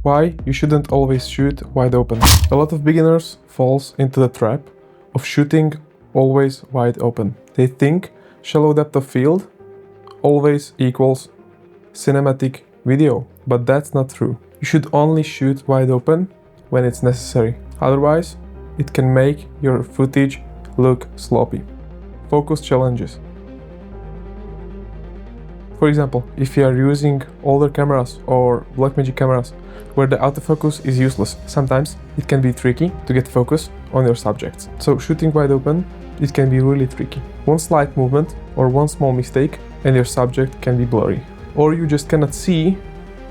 Why you shouldn't always shoot wide open. A lot of beginners falls into the trap of shooting always wide open. They think shallow depth of field always equals cinematic video, but that's not true. You should only shoot wide open when it's necessary. Otherwise, it can make your footage look sloppy. Focus challenges. For example, if you are using older cameras or Blackmagic cameras where the autofocus is useless, sometimes it can be tricky to get focus on your subjects. So shooting wide open, it can be really tricky. One slight movement or one small mistake and your subject can be blurry. Or you just cannot see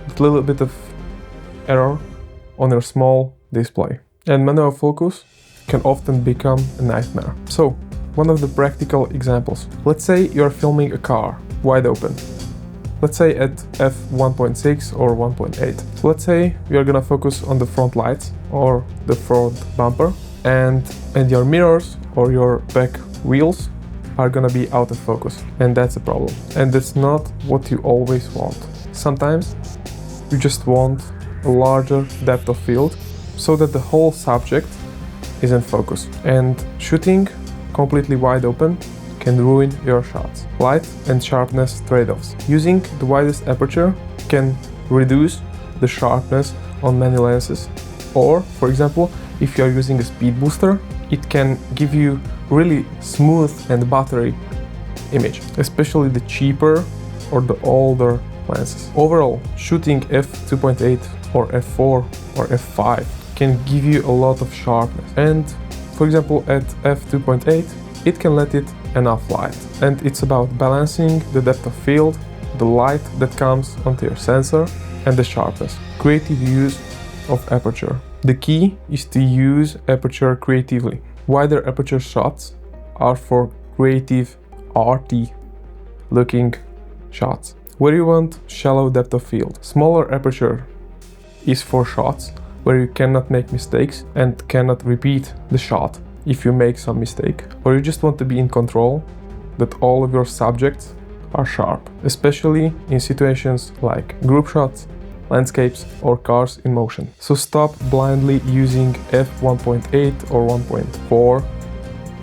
a little bit of error on your small display. And manual focus can often become a nightmare. So, one of the practical examples. Let's say you're filming a car wide open. Let's say at f1.6 or 1.8. Let's say you're gonna focus on the front lights or the front bumper and your mirrors or your back wheels are gonna be out of focus, and that's a problem. And that's not what you always want. Sometimes you just want a larger depth of field so that the whole subject is in focus. And shooting completely wide open can ruin your shots. Light and sharpness trade-offs. Using the widest aperture can reduce the sharpness on many lenses. Or, for example, if you are using a speed booster, it can give you really smooth and buttery image, especially the cheaper or the older lenses. Overall, shooting f2.8 or f4 or f5 can give you a lot of sharpness. And for example, at f2.8, it can let it enough light. And it's about balancing the depth of field, the light that comes onto your sensor, and the sharpness. Creative use of aperture. The key is to use aperture creatively. Wider aperture shots are for creative, arty looking shots. Where you want shallow depth of field. Smaller aperture is for shots where you cannot make mistakes and cannot repeat the shot if you make some mistake. Or you just want to be in control, that all of your subjects are sharp, especially in situations like group shots, landscapes, or cars in motion. So stop blindly using f1.8 or 1.4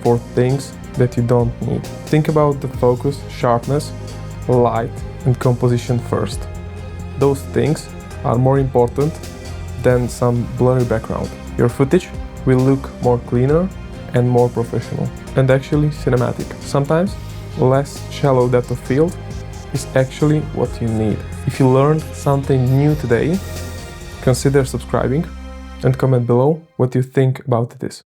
for things that you don't need. Think about the focus, sharpness, light, and composition first. Those things are more important than some blurry background. Your footage will look more cleaner and more professional, and actually cinematic. Sometimes less shallow depth of field is actually what you need. If you learned something new today, consider subscribing and comment below what you think about this.